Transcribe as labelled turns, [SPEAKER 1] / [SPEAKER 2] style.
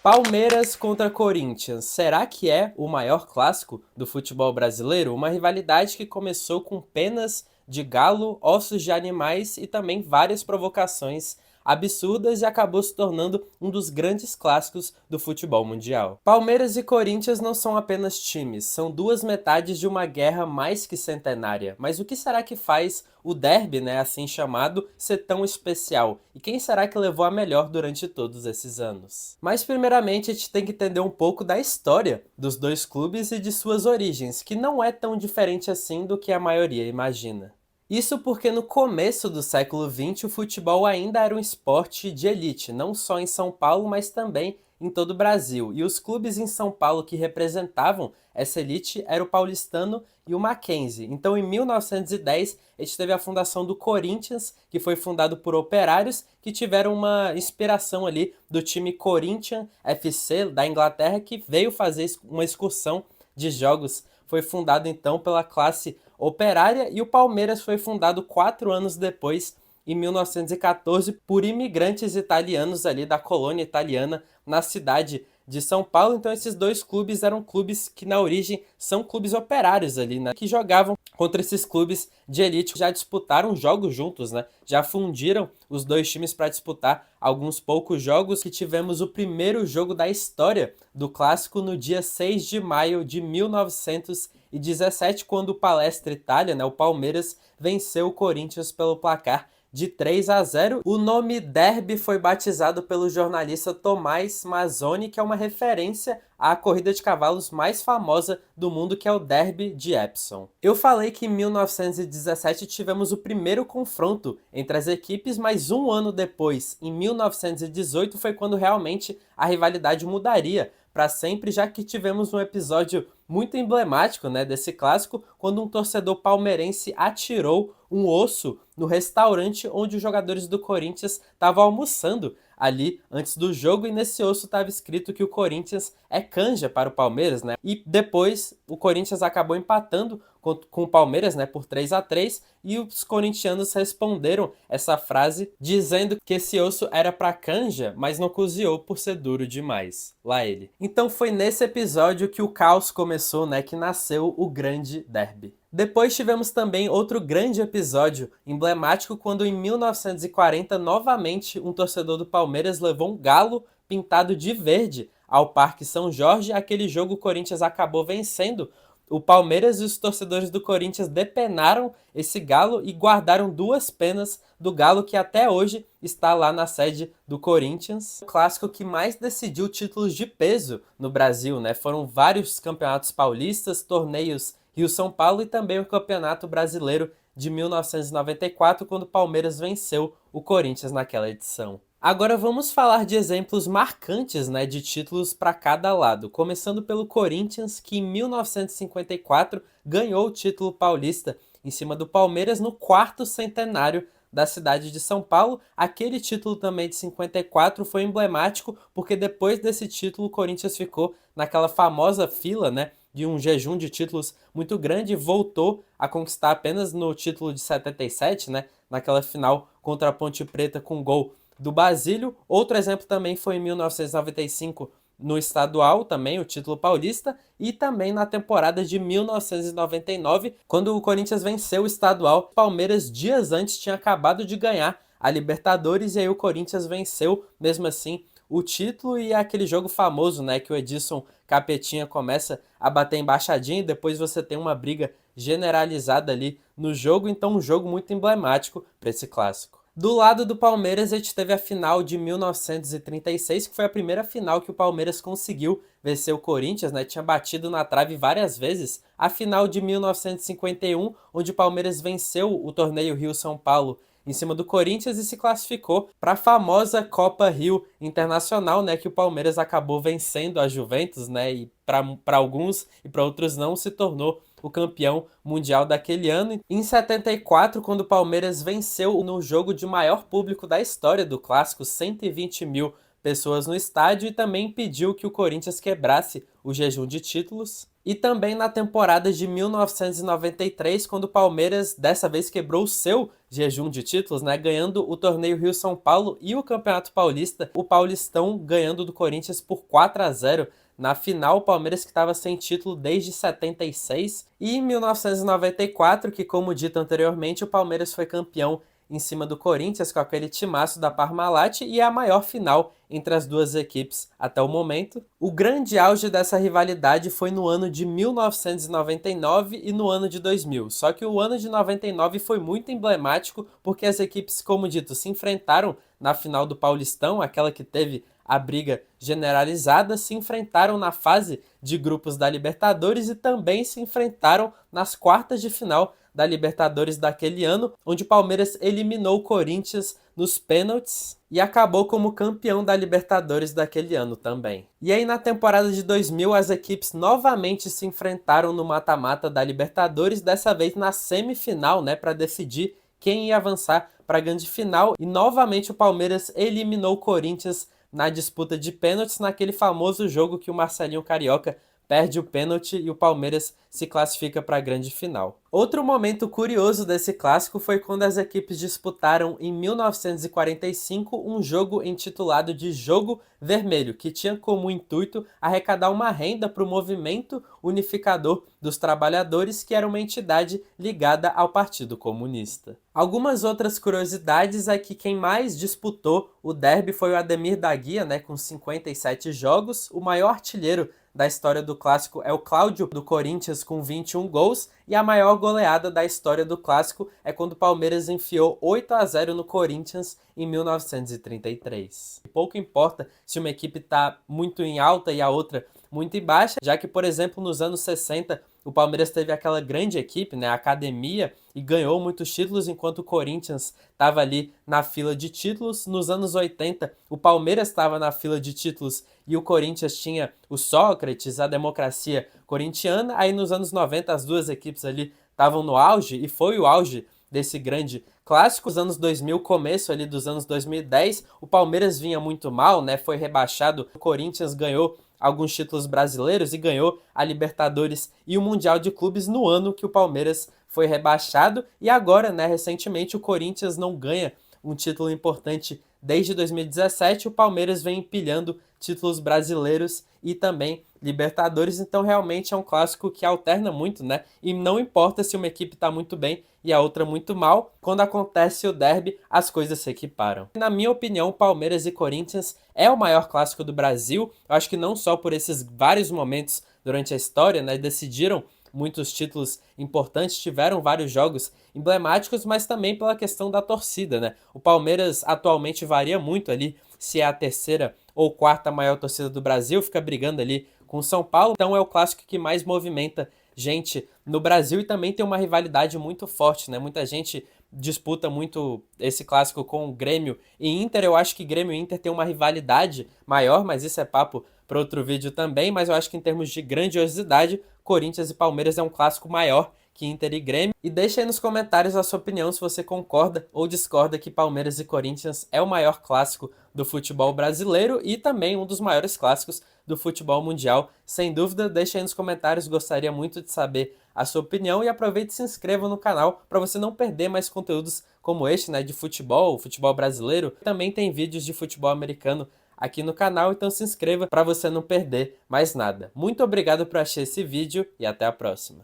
[SPEAKER 1] Palmeiras contra Corinthians. Será que é o maior clássico do futebol brasileiro? Uma rivalidade que começou com penas de galo, ossos de animais e também várias provocações absurdas e acabou se tornando um dos grandes clássicos do futebol mundial. Palmeiras e Corinthians não são apenas times, são duas metades de uma guerra mais que centenária. Mas o que será que faz o derby, né, assim chamado, ser tão especial? E quem será que levou a melhor durante todos esses anos? Mas primeiramente a gente tem que entender um pouco da história dos dois clubes e de suas origens, que não é tão diferente assim do que a maioria imagina. Isso porque no começo do século XX o futebol ainda era um esporte de elite, não só em São Paulo, mas também em todo o Brasil. E os clubes em São Paulo que representavam essa elite eram o Paulistano e o Mackenzie. Então, em 1910, a gente teve a fundação do Corinthians, que foi fundado por operários que tiveram uma inspiração ali do time Corinthians FC da Inglaterra, que veio fazer uma excursão de jogos. Foi fundado então pela classe operária e o Palmeiras foi fundado 4 anos depois, em 1914, por imigrantes italianos ali da colônia italiana na cidade de São Paulo. Então esses dois clubes eram clubes que na origem são clubes operários ali, né, que jogavam contra esses clubes de elite, já disputaram jogos juntos, né? Já fundiram os dois times para disputar alguns poucos jogos, que tivemos o primeiro jogo da história do clássico no dia 6 de maio de 1917, quando o Palestra Itália, né, o Palmeiras, venceu o Corinthians pelo placar de 3-0. O nome Derby foi batizado pelo jornalista Tomás Mazzoni, que é uma referência à corrida de cavalos mais famosa do mundo, que é o Derby de Epsom. Eu falei que em 1917 tivemos o primeiro confronto entre as equipes, mas um ano depois, em 1918, foi quando realmente a rivalidade mudaria para sempre, já que tivemos um episódio muito emblemático, né, desse clássico, quando um torcedor palmeirense atirou um osso no restaurante onde os jogadores do Corinthians estavam almoçando ali antes do jogo, e nesse osso estava escrito que o Corinthians é canja para o Palmeiras, né? E depois o Corinthians acabou empatando com o Palmeiras, né, por 3-3, e os corintianos responderam essa frase dizendo que esse osso era para canja, mas não cozinhou por ser duro demais. Lá ele. Então foi nesse episódio que o caos começou, né, que nasceu o grande derby. Depois tivemos também outro grande episódio emblemático, quando em 1940 novamente um torcedor do Palmeiras levou um galo pintado de verde ao Parque São Jorge. Aquele jogo o Corinthians acabou vencendo o Palmeiras, e os torcedores do Corinthians depenaram esse galo e guardaram duas penas do galo, que até hoje está lá na sede do Corinthians. O clássico que mais decidiu títulos de peso no Brasil, né? Foram vários campeonatos paulistas, torneios Rio-São Paulo e também o Campeonato Brasileiro de 1994, quando o Palmeiras venceu o Corinthians naquela edição. Agora vamos falar de exemplos marcantes, né, de títulos para cada lado, começando pelo Corinthians, que em 1954 ganhou o título paulista em cima do Palmeiras no quarto centenário da cidade de São Paulo. Aquele título também de 54 foi emblemático, porque depois desse título o Corinthians ficou naquela famosa fila, né, de um jejum de títulos muito grande, e voltou a conquistar apenas no título de 77, né, naquela final contra a Ponte Preta com gol do Basílio. Outro exemplo também foi em 1995 no estadual, também o título paulista, e também na temporada de 1999, quando o Corinthians venceu o estadual. Palmeiras dias antes tinha acabado de ganhar a Libertadores, e aí o Corinthians venceu mesmo assim o título. E é aquele jogo famoso, né, que o Edson Capetinha começa a bater embaixadinha e depois você tem uma briga generalizada ali no jogo. Então um jogo muito emblemático para esse clássico. Do lado do Palmeiras, a gente teve a final de 1936, que foi a primeira final que o Palmeiras conseguiu vencer o Corinthians, né? Tinha batido na trave várias vezes. A final de 1951, onde o Palmeiras venceu o torneio Rio-São Paulo em cima do Corinthians e se classificou para a famosa Copa Rio Internacional, né, que o Palmeiras acabou vencendo a Juventus, né, e para alguns e para outros não, se tornou o campeão mundial daquele ano. Em 74, quando o Palmeiras venceu no jogo de maior público da história do clássico, 120 mil pessoas no estádio, e também pediu que o Corinthians quebrasse o jejum de títulos. E também na temporada de 1993, quando o Palmeiras dessa vez quebrou o seu jejum de títulos, né, ganhando o torneio Rio-São Paulo e o Campeonato Paulista, o Paulistão ganhando do Corinthians por 4-0. Na final, o Palmeiras que estava sem título desde 76. E em 1994, que como dito anteriormente, o Palmeiras foi campeão em cima do Corinthians com aquele timaço da Parmalat e é a maior final entre as duas equipes até o momento. O grande auge dessa rivalidade foi no ano de 1999 e no ano de 2000. Só que o ano de 99 foi muito emblemático porque as equipes, como dito, se enfrentaram na final do Paulistão, aquela que teve a briga generalizada, se enfrentaram na fase de grupos da Libertadores e também se enfrentaram nas quartas de final da Libertadores daquele ano, onde o Palmeiras eliminou o Corinthians nos pênaltis e acabou como campeão da Libertadores daquele ano também. E aí na temporada de 2000 as equipes novamente se enfrentaram no mata-mata da Libertadores, dessa vez na semifinal, né, para decidir quem ia avançar para a grande final, e novamente o Palmeiras eliminou o Corinthians na disputa de pênaltis, naquele famoso jogo que o Marcelinho Carioca perde o pênalti e o Palmeiras se classifica para a grande final. Outro momento curioso desse clássico foi quando as equipes disputaram em 1945 um jogo intitulado de Jogo Vermelho, que tinha como intuito arrecadar uma renda para o Movimento Unificador dos Trabalhadores, que era uma entidade ligada ao Partido Comunista. Algumas outras curiosidades é que quem mais disputou o derby foi o Ademir da Guia, né, com 57 jogos. O maior artilheiro da história do clássico é o Cláudio do Corinthians com 21 gols, e a maior goleada da história do clássico é quando o Palmeiras enfiou 8-0 no Corinthians em 1933. Pouco importa se uma equipe está muito em alta e a outra muito em baixa, já que, por exemplo, nos anos 60 o Palmeiras teve aquela grande equipe, né, a Academia, e ganhou muitos títulos, enquanto o Corinthians estava ali na fila de títulos. Nos anos 80, o Palmeiras estava na fila de títulos e o Corinthians tinha o Sócrates, a democracia corintiana. Aí nos anos 90, as duas equipes ali estavam no auge, e foi o auge desse grande clássico. Os anos 2000, começo ali dos anos 2010, o Palmeiras vinha muito mal, né, foi rebaixado, o Corinthians ganhou alguns títulos brasileiros e ganhou a Libertadores e o Mundial de Clubes no ano que o Palmeiras foi rebaixado. E agora, né, recentemente, o Corinthians não ganha um título importante desde 2017. O Palmeiras vem empilhando títulos brasileiros e também Libertadores, então realmente é um clássico que alterna muito, né? E não importa se uma equipe está muito bem e a outra muito mal, quando acontece o derby, as coisas se equiparam. Na minha opinião, Palmeiras e Corinthians é o maior clássico do Brasil. Eu acho que não só por esses vários momentos durante a história, né, decidiram muitos títulos importantes, tiveram vários jogos emblemáticos, mas também pela questão da torcida, né? O Palmeiras atualmente varia muito ali se é a terceira ou quarta maior torcida do Brasil, fica brigando ali com o São Paulo, então é o clássico que mais movimenta gente no Brasil e também tem uma rivalidade muito forte, né? Muita gente disputa muito esse clássico com o Grêmio e Inter. Eu acho que Grêmio e Inter tem uma rivalidade maior, mas isso é papo para outro vídeo também. Mas eu acho que em termos de grandiosidade, Corinthians e Palmeiras é um clássico maior que Inter e Grêmio. E deixa aí nos comentários a sua opinião, se você concorda ou discorda que Palmeiras e Corinthians é o maior clássico do futebol brasileiro e também um dos maiores clássicos do futebol mundial. Sem dúvida, deixa aí nos comentários, gostaria muito de saber a sua opinião, e aproveite e se inscreva no canal para você não perder mais conteúdos como este, né, de futebol brasileiro. Também tem vídeos de futebol americano aqui no canal, então se inscreva para você não perder mais nada. Muito obrigado por assistir esse vídeo e até a próxima.